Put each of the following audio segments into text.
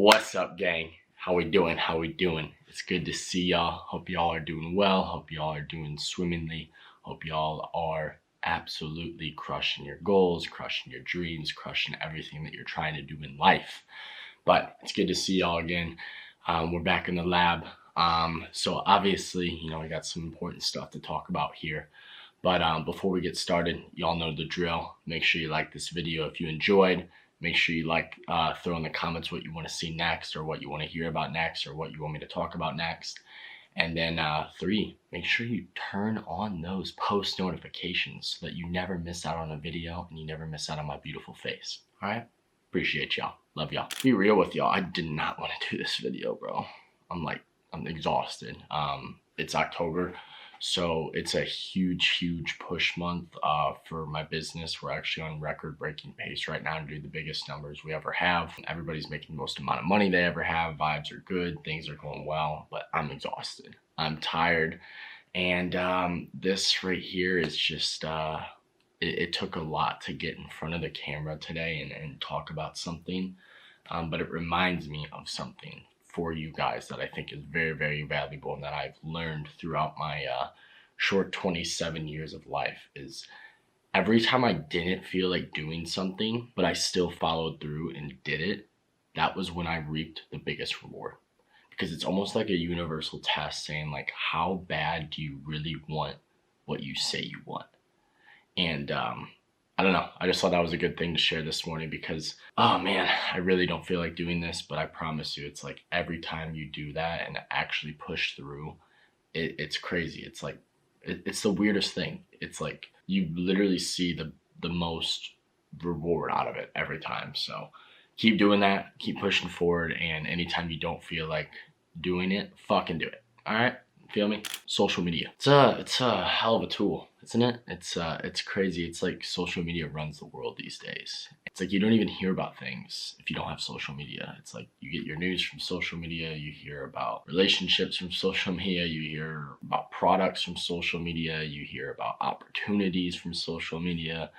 What's up, gang? How we doing? How we doing? It's good to see y'all. Hope y'all are doing well. Hope y'all are doing swimmingly. Hope y'all are absolutely crushing your goals, crushing your dreams, crushing everything that you're trying to do in life. But it's good to see y'all again. We're back in the lab. So obviously, we got some important stuff to talk about here. But before we get started, y'all know the drill. Make sure you like this video if you enjoyed. Make sure you throw in the comments what you want to see next, or what you want to hear about next, or what you want me to talk about next. And then 3, make sure you turn on those post notifications so that you never miss out on a video and you never miss out on my beautiful face. All right? Appreciate y'all. Love y'all. Be real with y'all. I did not want to do this video, bro. I'm exhausted. It's October. So it's a huge push month for my business. We're actually on record-breaking pace right now to do the biggest numbers we ever have. Everybody's making the most amount of money they ever have. Vibes are good. Things are going well, but I'm exhausted. I'm tired. And this right here is just, it took a lot to get in front of the camera today and talk about something. But it reminds me of something for you guys that I think is very valuable and that I've learned throughout my short 27 years of life. Is every time I didn't feel like doing something, but I still followed through and did it, that was when I reaped the biggest reward. Because it's almost like a universal test saying, like, how bad do you really want what you say you want? And I don't know. I just thought that was a good thing to share this morning because, oh man, I really don't feel like doing this, but I promise you, it's like every time you do that and actually push through, it's crazy. It's like, it's the weirdest thing. It's like you literally see the most reward out of it every time. So keep doing that, keep pushing forward, and anytime you don't feel like doing it, fucking do it. All right? Feel me? Social media. It's a hell of a tool, isn't it? It's crazy. It's like social media runs the world these days. It's like you don't even hear about things if you don't have social media. It's like you get your news from social media, you hear about relationships from social media, you hear about products from social media, you hear about opportunities from social media.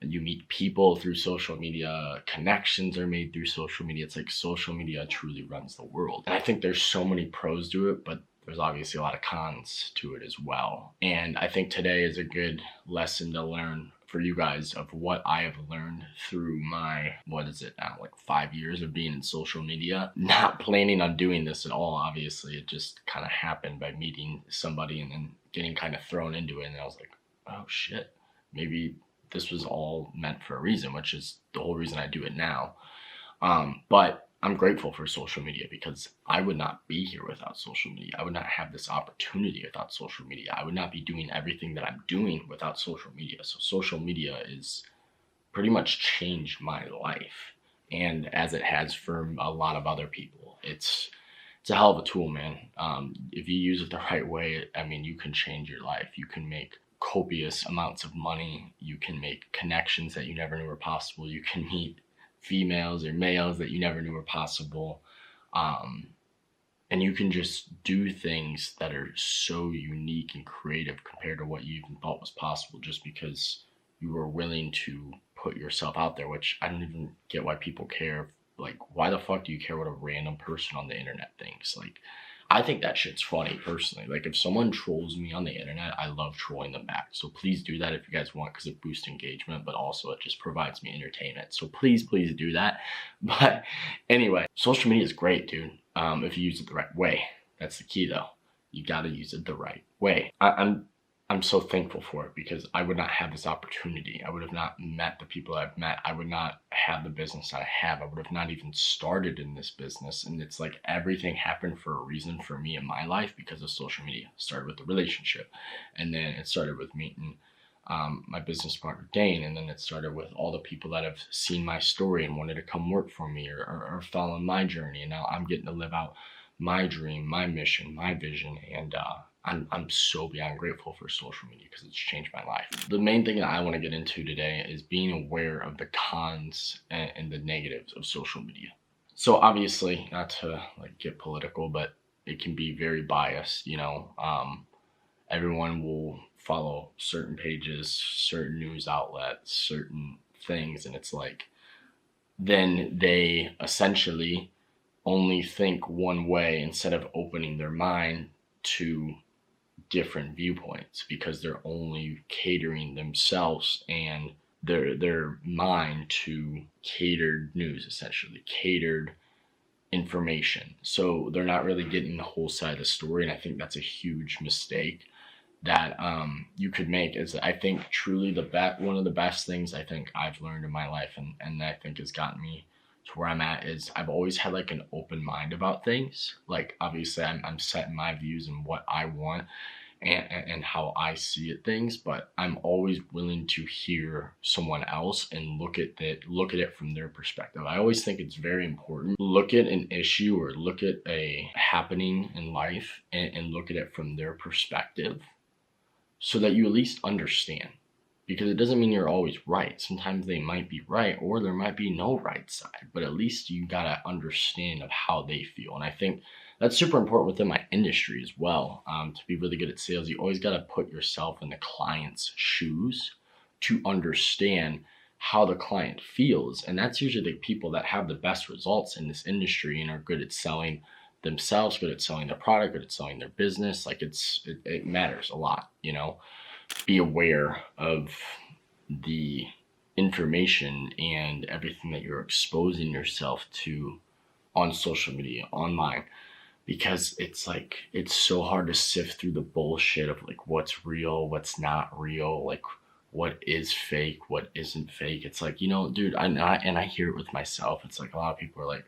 You meet people through social media, connections are made through social media. It's like social media truly runs the world. And I think there's so many pros to it, but there's obviously a lot of cons to it as well. And I think today is a good lesson to learn for you guys of what I have learned through my, 5 years of being in social media. Not planning on doing this at all, obviously. It just kind of happened by meeting somebody and then getting kind of thrown into it. And I was like, oh shit, maybe this was all meant for a reason, which is the whole reason I do it now. But I'm grateful for social media because I would not be here without social media. I would not have this opportunity without social media. I would not be doing everything that I'm doing without social media. So social media is pretty much changed my life, and as it has for a lot of other people. It's a hell of a tool, man. If you use it the right way, I mean, you can change your life. You can make copious amounts of money. You can make connections that you never knew were possible. You can meet females or males that you never knew were possible. And you can just do things that are so unique and creative compared to what you even thought was possible, just because you were willing to put yourself out there, which I don't even get why people care. Like, why the fuck do you care what a random person on the internet thinks? Like, I think that shit's funny, personally. Like, if someone trolls me on the internet, I love trolling them back. So please do that if you guys want, because it boosts engagement, but also it just provides me entertainment. So please do that. But anyway, social media is great, dude. If you use it the right way. That's the key, though. You gotta use it the right way. I'm so thankful for it because I would not have this opportunity. I would have not met the people I've met. I would not have the business I have. I would have not even started in this business. And it's like everything happened for a reason for me in my life because of social media. It started with the relationship, and then it started with meeting my business partner Dane, and then it started with all the people that have seen my story and wanted to come work for me or follow my journey. And now I'm getting to live out my dream, my mission, my vision, and I'm so beyond grateful for social media because it's changed my life. The main thing that I want to get into today is being aware of the cons and the negatives of social media. So obviously, not to get political, but it can be very biased, everyone will follow certain pages, certain news outlets, certain things, and it's like, then they essentially only think one way instead of opening their mind to different viewpoints, because they're only catering themselves and their mind to catered news, essentially catered information. So they're not really getting the whole side of the story, and I think that's a huge mistake that you could make. Is I think truly one of the best things I think I've learned in my life, and I think has gotten me to where I'm at, is I've always had like an open mind about things. Like obviously I'm setting my views and what I want and how I see it things, but I'm always willing to hear someone else and look at it from their perspective. I always think it's very important. Look at an issue or look at a happening in life and look at it from their perspective so that you at least understand. Because it doesn't mean you're always right. Sometimes they might be right or there might be no right side, but at least you gotta understand of how they feel. And I think that's super important within my industry as well. To be really good at sales, you always got to put yourself in the client's shoes to understand how the client feels. And that's usually the people that have the best results in this industry and are good at selling themselves, good at selling their product, good at selling their business. Like it matters a lot, you know. Be aware of the information and everything that you're exposing yourself to on social media, online. Because it's like, it's so hard to sift through the bullshit of like what's real, what's not real, like what is fake, what isn't fake. It's like, you know, dude, I hear it with myself. It's like a lot of people are like,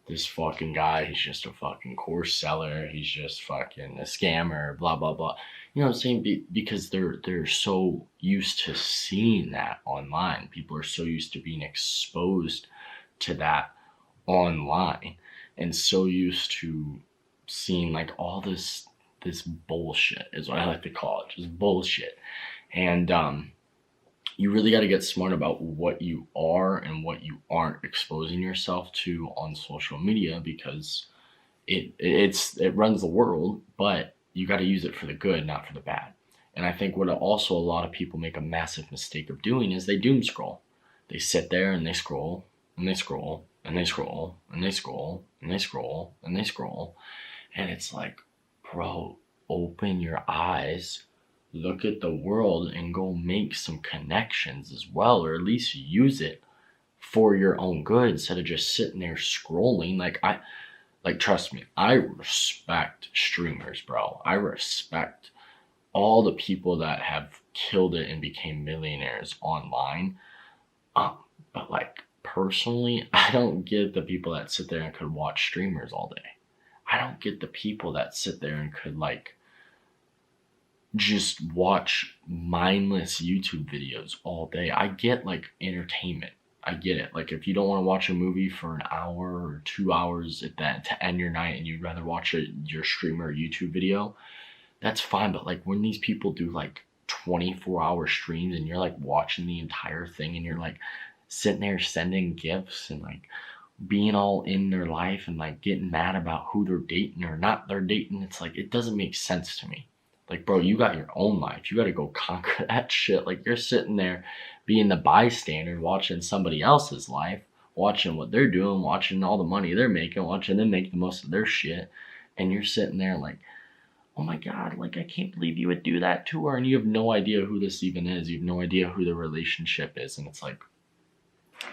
this fucking guy, he's just a fucking course seller, he's just fucking a scammer, blah blah blah. You know what I'm saying? Because they're so used to seeing that online. People are so used to being exposed to that online and so used to seeing like all this bullshit is what I like to call it, just bullshit. And you really got to get smart about what you are and what you aren't exposing yourself to on social media, because it runs the world, but you got to use it for the good, not for the bad. And I think what also a lot of people make a massive mistake of doing is they doom scroll. They sit there and they scroll and they scroll and they scroll and they scroll and they scroll and they scroll. And it's like, bro, open your eyes, look at the world, and go make some connections as well, or at least use it for your own good instead of just sitting there scrolling. Like trust me, I respect streamers, bro. I respect all the people that have killed it and became millionaires online. But like personally, I don't get the people that sit there and could watch streamers all day. I don't get the people that sit there and could like just watch mindless YouTube videos all day. I get like entertainment. I get it. Like if you don't want to watch a movie for an hour or 2 hours at that to end your night and you'd rather watch your streamer YouTube video, that's fine. But like when these people do like 24-hour streams and you're like watching the entire thing and you're like sitting there sending gifts and like being all in their life and like getting mad about who they're dating or not they're dating, it's like, it doesn't make sense to me. Like, bro, you got your own life. You got to go conquer that shit. Like, you're sitting there being the bystander, watching somebody else's life, watching what they're doing, watching all the money they're making, watching them make the most of their shit. And you're sitting there like, oh my God, like, I can't believe you would do that to her. And you have no idea who this even is. You have no idea who the relationship is. And it's like,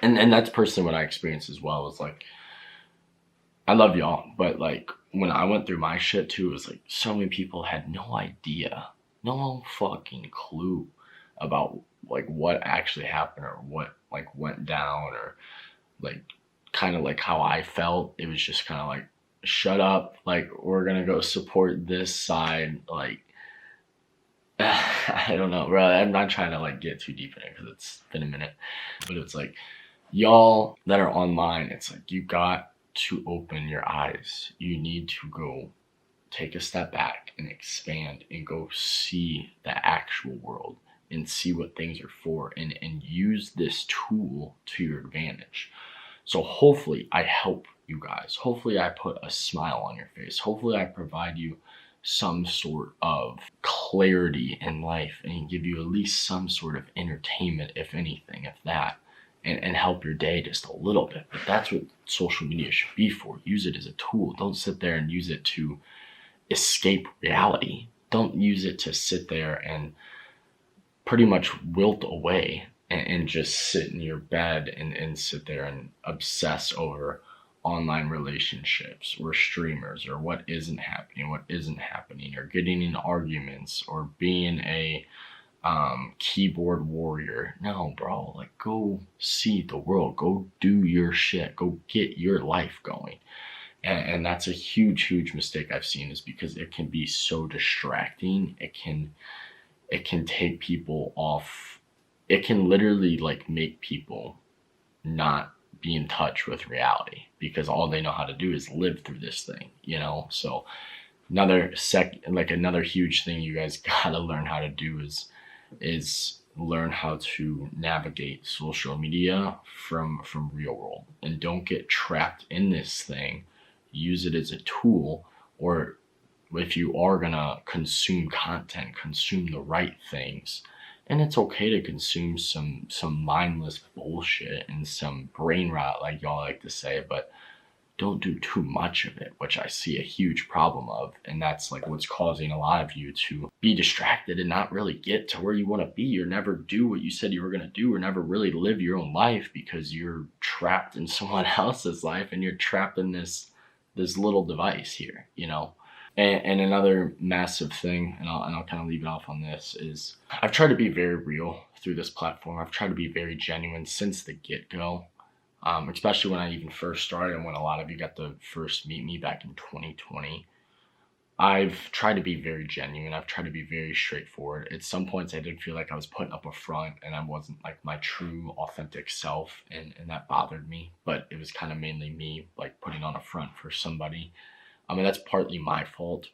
and that's personally what I experienced as well. It's like, I love y'all, but like when I went through my shit too, it was like so many people had no idea, no fucking clue about like what actually happened or what like went down or like kind of like how I felt. It was just kind of like, shut up, like we're gonna go support this side. Like I don't know, bro. I'm not trying to like get too deep in it because it's been a minute, but it's like y'all that are online, it's like you got to open your eyes. You need to go take a step back and expand and go see the actual world and see what things are for and use this tool to your advantage. So hopefully I help you guys. Hopefully I put a smile on your face. Hopefully I provide you some sort of clarity in life and give you at least some sort of entertainment, if anything, if that. and help your day just a little bit. But that's what social media should be for. Use it as a tool. Don't sit there and use it to escape reality. Don't use it to sit there and pretty much wilt away and just sit in your bed and sit there and obsess over online relationships or streamers or what isn't happening, or getting in arguments or being a keyboard warrior. No, bro, like, go see the world, go do your shit, go get your life going. And that's a huge mistake I've seen, is because it can be so distracting. It can take people off. It can literally like make people not be in touch with reality, because all they know how to do is live through this thing, you know? So another huge thing you guys gotta learn how to do is learn how to navigate social media from real world, and don't get trapped in this thing. Use it as a tool, or if you are gonna consume content, consume the right things. And it's okay to consume some mindless bullshit and some brain rot, like y'all like to say, but don't do too much of it, which I see a huge problem of. And that's like what's causing a lot of you to be distracted and not really get to where you want to be, or never do what you said you were going to do, or never really live your own life, because you're trapped in someone else's life, and you're trapped in this little device here, you know? And another massive thing, and I'll kind of leave it off on this, is I've tried to be very real through this platform. I've tried to be very genuine since the get-go, especially when I even first started, and when a lot of you got to first meet me back in 2020. I've tried to be very genuine. I've tried to be very straightforward. At some points, I did feel like I was putting up a front, and I wasn't like my true, authentic self, and that bothered me. But it was kind of mainly me, like, putting on a front for somebody. I mean, that's partly my fault.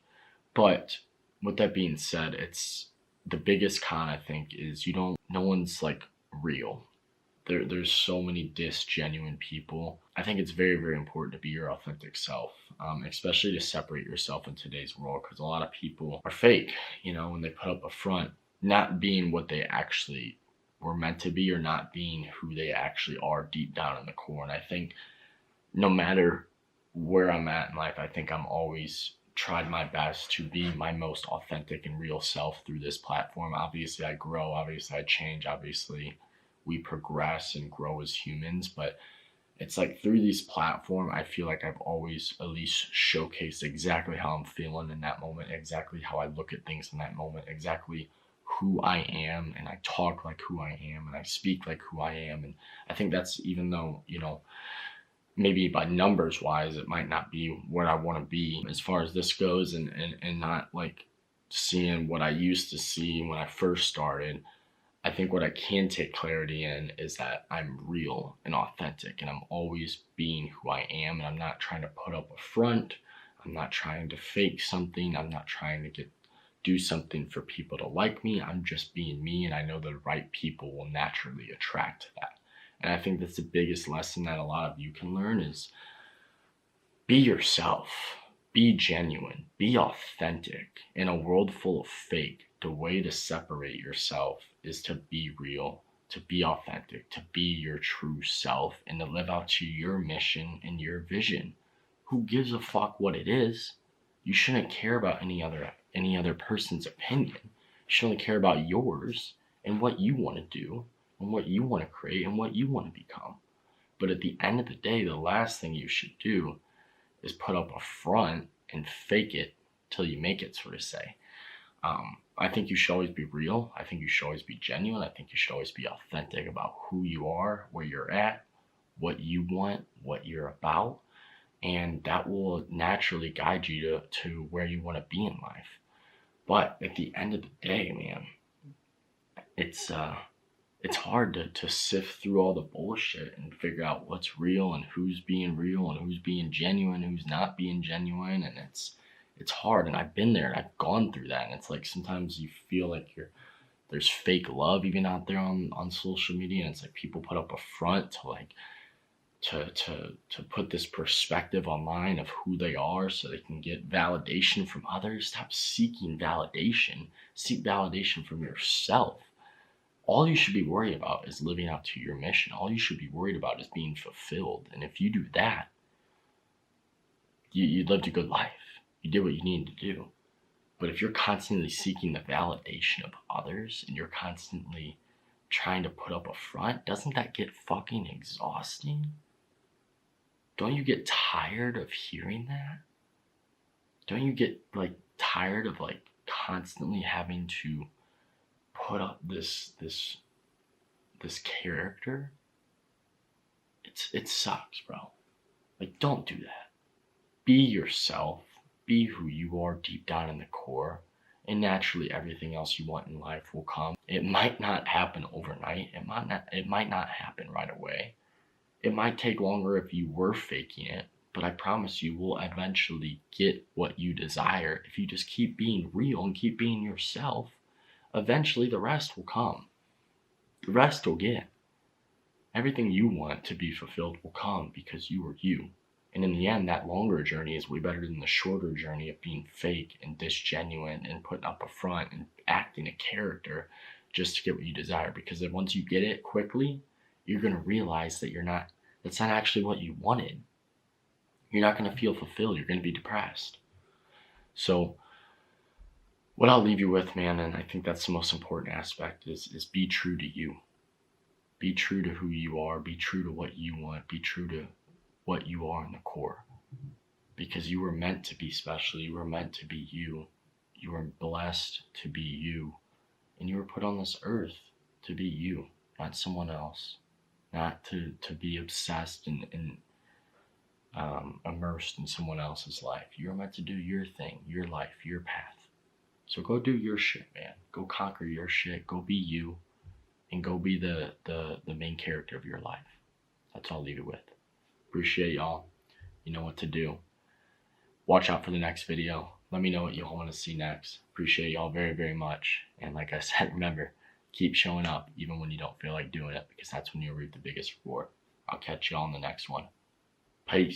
But with that being said, it's the biggest con, I think, is no one's like real. There's so many disgenuine people. I think it's very important to be your authentic self, especially to separate yourself in today's world, because a lot of people are fake, you know, when they put up a front, not being what they actually were meant to be, or not being who they actually are deep down in the core. And I think no matter where I'm at in life, I think I'm always tried my best to be my most authentic and real self through this platform. Obviously I grow, obviously I change, obviously we progress and grow as humans, but it's like through this platform, I feel like I've always at least showcased exactly how I'm feeling in that moment, exactly how I look at things in that moment, exactly who I am, and I talk like who I am, and I speak like who I am. And I think that's, even though, you know, maybe by numbers wise, it might not be what I want to be as far as this goes, and not like seeing what I used to see when I first started. I think what I can take clarity in is that I'm real and authentic, and I'm always being who I am, and I'm not trying to put up a front. I'm not trying to fake something. I'm not trying to do something for people to like me. I'm just being me, and I know the right people will naturally attract to that. And I think that's the biggest lesson that a lot of you can learn, is be yourself, be genuine, be authentic. In a world full of fake, the way to separate yourself is to be real, to be authentic, to be your true self, and to live out to your mission and your vision. Who gives a fuck what it is? You shouldn't care about any other person's opinion. You should only care about yours and what you want to do, and what you want to create, and what you want to become. But at the end of the day, the last thing you should do is put up a front and fake it till you make it, sort of say. I think you should always be real. I think you should always be genuine. I think you should always be authentic about who you are, where you're at, what you want, what you're about. And that will naturally guide you to where you want to be in life. But at the end of the day, man, it's hard to sift through all the bullshit and figure out what's real and who's being real and who's being genuine, who's not being genuine. And it's hard. And I've been there, and I've gone through that. And it's like, sometimes you feel like there's fake love even out there on social media. And it's like people put up a front to like, to put this perspective online of who they are so they can get validation from others. Stop seeking validation. Seek validation from yourself. all you should be worried about is living out to your mission. All you should be worried about is being fulfilled. And if you do that, you lived a good life. You did what you needed to do. But if you're constantly seeking the validation of others and you're constantly trying to put up a front, doesn't that get fucking exhausting? Don't you get tired of hearing that? Don't you get like tired of like constantly having to put up this character? It sucks, bro. Like, don't do that. Be yourself. Be who you are deep down in the core, and naturally everything else you want in life will come. It might not happen overnight. It might not happen right away. It might take longer if you were faking it, but I promise you will eventually get what you desire if you just keep being real and keep being yourself. Eventually the rest will come. The rest will get. Everything you want to be fulfilled will come because you are you. And in the end, that longer journey is way better than the shorter journey of being fake and disgenuine and putting up a front and acting a character just to get what you desire. Because then once you get it quickly, you're going to realize that that's not actually what you wanted. You're not going to feel fulfilled. You're going to be depressed. So what I'll leave you with, man, and I think that's the most important aspect, is be true to you. Be true to who you are. Be true to what you want. Be true to what you are in the core, because you were meant to be special. You were meant to be you. You were blessed to be you, and you were put on this earth to be you, not someone else, not to be obsessed and immersed in someone else's life. You were meant to do your thing, your life, your path. So go do your shit, man. Go conquer your shit. Go be you, and go be the main character of your life. That's all I'll leave it with. Appreciate y'all. You know what to do. Watch out for the next video. Let me know what y'all want to see next. Appreciate y'all very, very much. And like I said, remember, keep showing up even when you don't feel like doing it, because that's when you'll reap the biggest reward. I'll catch y'all on the next one. Peace.